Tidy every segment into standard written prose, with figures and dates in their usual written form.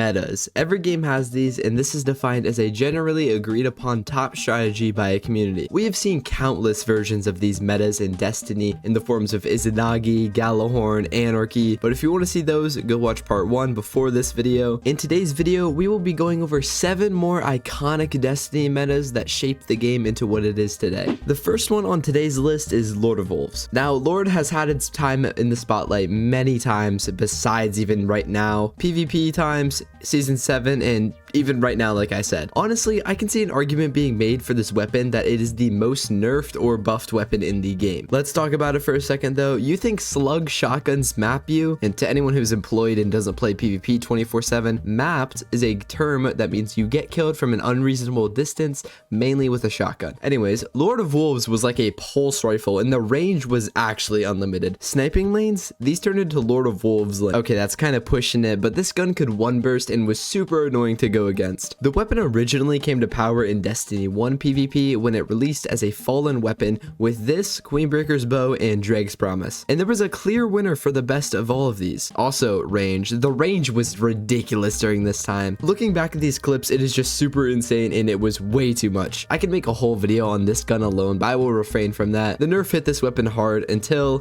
metas. Every game has these, and this is defined as a generally agreed upon top strategy by a community. We have seen countless versions of these metas in Destiny in the forms of Izanagi, Gjallarhorn, Anarchy, but if you want to see those, go watch part 1 before this video. In today's video, we will be going over 7 more iconic Destiny metas that shaped the game into what it is today. The first one on today's list is Lord of Wolves. Now, Lord has had its time in the spotlight many times, besides even right now, PvP times, Season 7, and even right now, like I said. Honestly, I can see an argument being made for this weapon that it is the most nerfed or buffed weapon in the game. Let's talk about it for a second though. You think slug shotguns map you? And to anyone who's employed and doesn't play PvP 24/7, mapped is a term that means you get killed from an unreasonable distance, mainly with a shotgun. Anyways, Lord of Wolves was like a pulse rifle and the range was actually unlimited. Sniping lanes, these turned into Lord of Wolves. Okay, that's kind of pushing it, but this gun could one burst and was super annoying to go against. The weapon originally came to power in Destiny 1 PvP when it released as a fallen weapon with this, Queenbreaker's Bow, and Drake's Promise. And there was a clear winner for the best of all of these. Also, range. The range was ridiculous during this time. Looking back at these clips, it is just super insane and it was way too much. I could make a whole video on this gun alone, but I will refrain from that. The nerf hit this weapon hard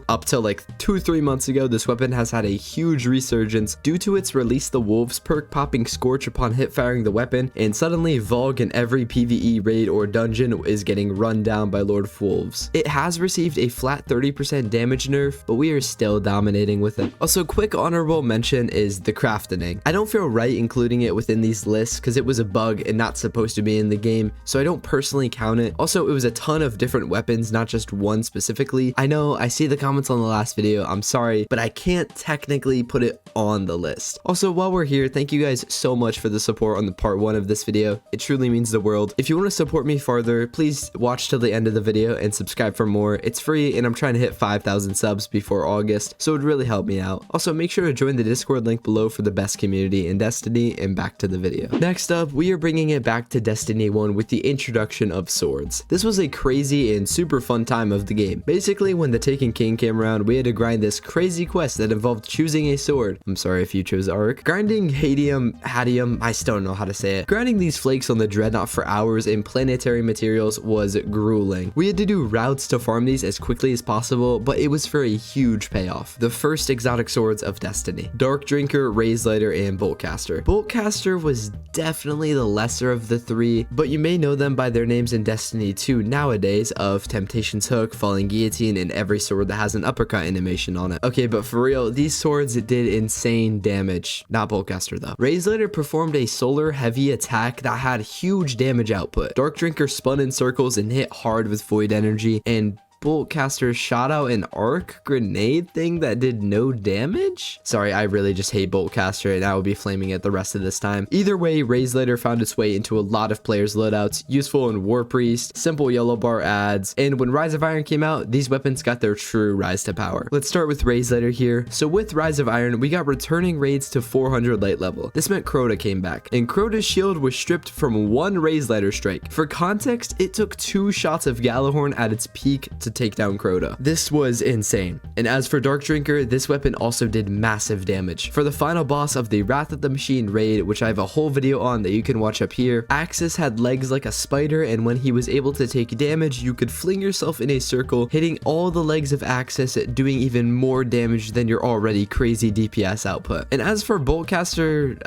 up till like 2-3 months ago. This weapon has had a huge resurgence due to its Release the Wolves perk popping Scorch upon hit firing the weapon, and suddenly Vogue in every PvE raid or dungeon is getting run down by Lord of Wolves. It has received a flat 30% damage nerf, but we are still dominating with it. Also, quick honorable mention is the crafting. I don't feel right including it within these lists because it was a bug and not supposed to be in the game, so I don't personally count it. Also, it was a ton of different weapons, not just one specifically. I know, I see the comments on the last video, I'm sorry, but I can't technically put it on the list. Also, while we're here, thank you guys so much for the support on the part 1 of this video. It truly means the world. If you want to support me farther, please watch till the end of the video and subscribe for more. It's free and I'm trying to hit 5,000 subs before August, so it would really help me out. Also, make sure to join the Discord link below for the best community in Destiny, and back to the video. Next up, we are bringing it back to Destiny 1 with the introduction of swords. This was a crazy and super fun time of the game. Basically, when the Taken King came around, we had to grind this crazy quest that involved choosing a sword. I'm sorry if you chose Arc. Grinding Hadium, I still don't know how to say it. Grinding these flakes on the Dreadnought for hours in planetary materials was grueling. We had to do routes to farm these as quickly as possible, but it was for a huge payoff. The first exotic swords of Destiny: Dark Drinker, Razelighter, and Boltcaster. Boltcaster was definitely the lesser of the 3, but you may know them by their names in Destiny 2 nowadays of Temptation's Hook, Falling Guillotine, and every sword that has an uppercut animation on it. Okay, but for real, these swords did insane damage. Not Boltcaster though. Razelighter performed a solar heavy attack that had huge damage output. Dark Drinker spun in circles and hit hard with void energy, and Boltcaster shot out an arc grenade thing that did no damage? Sorry, I really just hate Boltcaster and I will be flaming it the rest of this time. Either way, Razelighter found its way into a lot of players' loadouts, useful in War Priest, simple yellow bar ads, and when Rise of Iron came out, these weapons got their true rise to power. Let's start with Razelighter here. So with Rise of Iron, we got returning raids to 400 light level. This meant Crota came back, and Crota's shield was stripped from 1 Razelighter strike. For context, it took 2 shots of Gjallarhorn at its peak to take down Crota. This was insane. And as for Dark Drinker, this weapon also did massive damage. For the final boss of the Wrath of the Machine raid, which I have a whole video on that you can watch up here, Axis had legs like a spider, and when he was able to take damage, you could fling yourself in a circle, hitting all the legs of Axis, doing even more damage than your already crazy DPS output. And as for Boltcaster,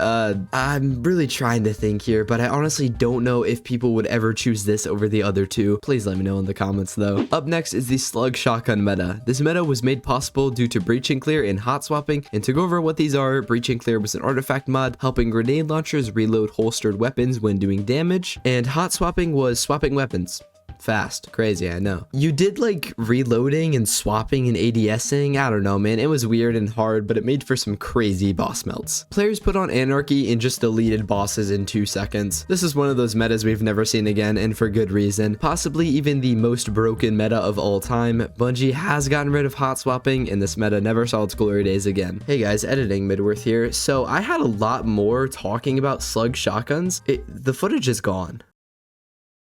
I'm really trying to think here, but I honestly don't know if people would ever choose this over the other 2. Please let me know in the comments though. Up next is the slug shotgun meta. This meta was made possible due to breach and clear and hot swapping, and to go over what these are, breach and clear was an artifact mod helping grenade launchers reload holstered weapons when doing damage, and hot swapping was swapping weapons. Fast. Crazy, I know. You did like reloading and swapping and ADSing. I don't know, man. It was weird and hard, but it made for some crazy boss melts. Players put on Anarchy and just deleted bosses in 2 seconds. This is one of those metas we've never seen again, and for good reason. Possibly even the most broken meta of all time. Bungie has gotten rid of hot swapping, and this meta never saw its glory days again. Hey guys, editing Midworth here. So I had a lot more talking about slug shotguns. The footage is gone.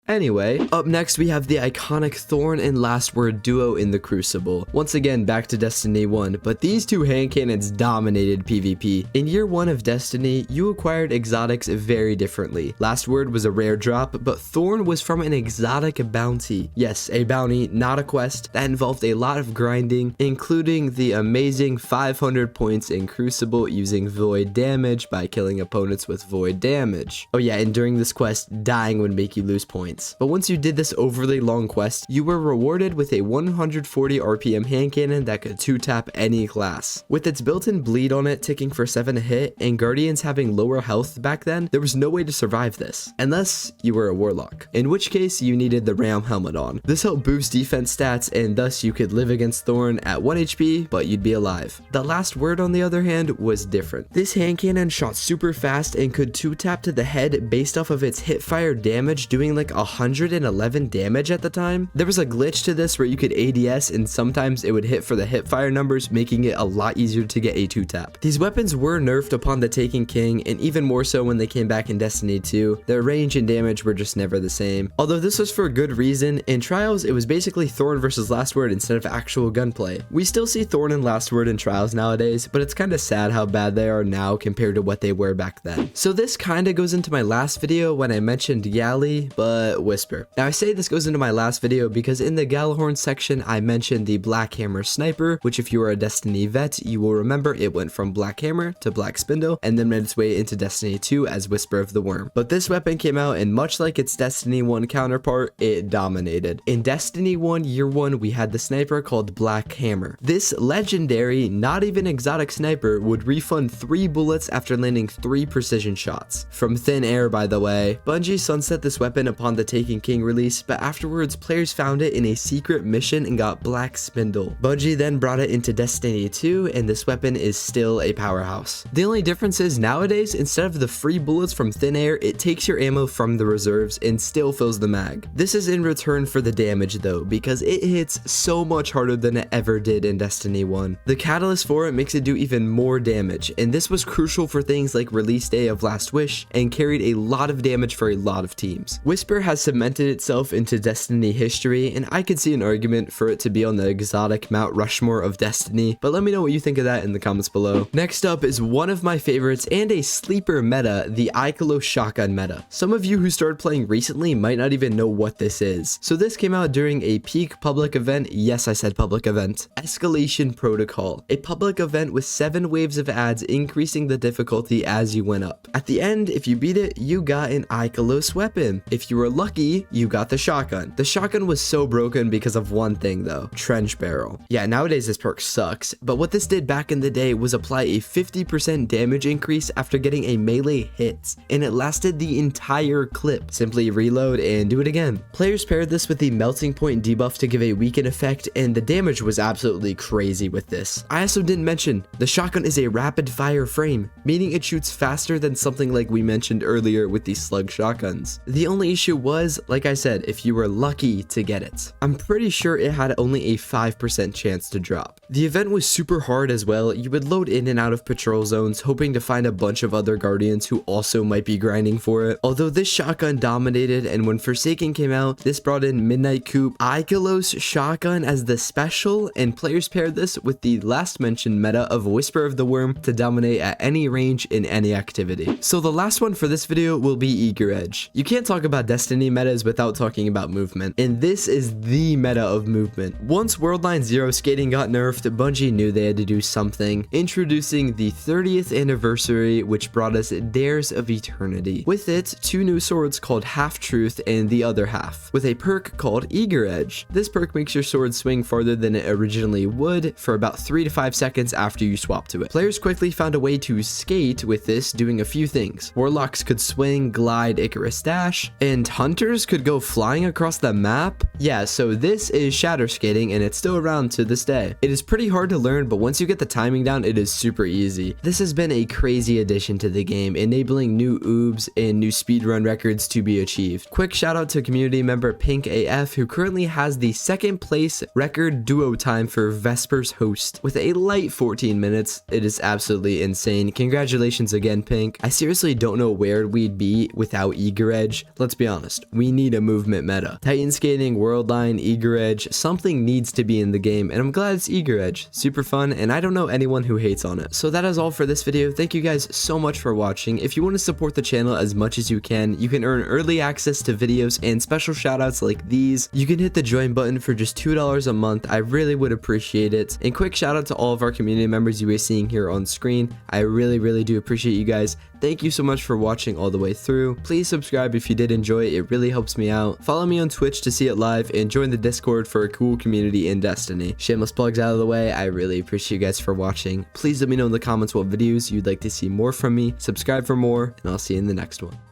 Anyway, up next we have the iconic Thorn and Last Word duo in the Crucible. Once again, back to Destiny 1, but these two hand cannons dominated PvP. In year 1 of Destiny, you acquired exotics very differently. Last Word was a rare drop, but Thorn was from an exotic bounty. Yes, a bounty, not a quest, that involved a lot of grinding, including the amazing 500 points in Crucible using void damage by killing opponents with void damage. Oh yeah, and during this quest, dying would make you lose points. But once you did this overly long quest, you were rewarded with a 140 RPM hand cannon that could 2-tap any class. With its built-in bleed on it ticking for 7 a hit, and Guardians having lower health back then, there was no way to survive this, unless you were a Warlock, in which case you needed the Ram helmet on. This helped boost defense stats, and thus you could live against Thorn at 1 HP, but you'd be alive. The Last Word, on the other hand, was different. This hand cannon shot super fast and could 2-tap to the head based off of its hipfire damage, doing like 111 damage at the time. There was a glitch to this where you could ADS and sometimes it would hit for the hipfire numbers, making it a lot easier to get a 2-tap. These weapons were nerfed upon the Taken King, and even more so when they came back in Destiny 2. Their range and damage were just never the same. Although this was for a good reason, in Trials it was basically Thorn versus Last Word instead of actual gunplay. We still see Thorn and Last Word in Trials nowadays, but it's kinda sad how bad they are now compared to what they were back then. So this kinda goes into my last video when I mentioned Galley, but Whisper. Now I say this goes into my last video because in the Gjallarhorn section I mentioned the Black Hammer Sniper, which if you are a Destiny vet, you will remember it went from Black Hammer to Black Spindle and then made its way into Destiny 2 as Whisper of the Worm. But this weapon came out and much like its Destiny 1 counterpart, it dominated. In Destiny 1 Year 1, we had the sniper called Black Hammer. This legendary, not even exotic sniper would refund 3 bullets after landing 3 precision shots. From thin air, by the way. Bungie sunset this weapon upon the Taken King release, but afterwards players found it in a secret mission and got Black Spindle. Bungie then brought it into Destiny 2 and this weapon is still a powerhouse. The only difference is nowadays, instead of the free bullets from thin air, it takes your ammo from the reserves and still fills the mag. This is in return for the damage though, because it hits so much harder than it ever did in Destiny 1. The catalyst for it makes it do even more damage, and this was crucial for things like release day of Last Wish and carried a lot of damage for a lot of teams. Whisper has cemented itself into Destiny history, and I could see an argument for it to be on the exotic Mount Rushmore of Destiny, but let me know what you think of that in the comments below. Next up is one of my favorites and a sleeper meta, the Icolos shotgun meta. Some of you who started playing recently might not even know what this is. So this came out during a peak public event, yes I said public event, Escalation Protocol, a public event with 7 waves of ads increasing the difficulty as you went up. At the end, if you beat it, you got an Icolos weapon. If you were lucky, you got the shotgun. The shotgun was so broken because of one thing though, Trench Barrel. Yeah, nowadays this perk sucks, but what this did back in the day was apply a 50% damage increase after getting a melee hit, and it lasted the entire clip. Simply reload and do it again. Players paired this with the Melting Point debuff to give a weaken effect, and the damage was absolutely crazy with this. I also didn't mention, the shotgun is a rapid fire frame, meaning it shoots faster than something like we mentioned earlier with the slug shotguns. The only issue was, like I said, if you were lucky to get it. I'm pretty sure it had only a 5% chance to drop. The event was super hard as well. You would load in and out of patrol zones hoping to find a bunch of other guardians who also might be grinding for it. Although this shotgun dominated, and when Forsaken came out, this brought in Midnight Coupe Icolos shotgun as the special, and players paired this with the last mentioned meta of Whisper of the Worm to dominate at any range in any activity. So the last one for this video will be Eager Edge. You can't talk about Destiny metas without talking about movement, and this is the meta of movement. Once Worldline Zero skating got nerfed, Bungie knew they had to do something, introducing the 30th anniversary, which brought us Dares of Eternity. With it, 2 new swords called Half Truth and the Other Half, with a perk called Eager Edge. This perk makes your sword swing farther than it originally would for about 3 to 5 seconds after you swap to it. Players quickly found a way to skate with this, doing a few things. Warlocks could swing, glide, Icarus dash, and hunters could go flying across the map. Yeah, so this is shatter skating, and it's still around to this day. It is pretty hard to learn, but once you get the timing down, it is super easy. This has been a crazy addition to the game, enabling new oobs and new speedrun records to be achieved. Quick shout out to community member Pink AF, who currently has the 2nd place record duo time for Vesper's Host with a light 14 minutes. It is absolutely insane. Congratulations again, Pink. I seriously don't know where we'd be without Eager Edge. Let's be honest. just, we need a movement meta. Titan Skating, World Line, Eager Edge, something needs to be in the game, and I'm glad it's Eager Edge. Super fun, and I don't know anyone who hates on it. So that is all for this video. Thank you guys so much for watching. If you want to support the channel as much as you can earn early access to videos and special shoutouts like these. You can hit the join button for just $2 a month. I really would appreciate it. And quick shout out to all of our community members you are seeing here on screen. I really do appreciate you guys. Thank you so much for watching all the way through. Please subscribe if you did enjoy it. It really helps me out. Follow me on Twitch to see it live and join the Discord for a cool community in Destiny. Shameless plugs out of the way. I really appreciate you guys for watching. Please let me know in the comments what videos you'd like to see more from me. Subscribe for more, and I'll see you in the next one.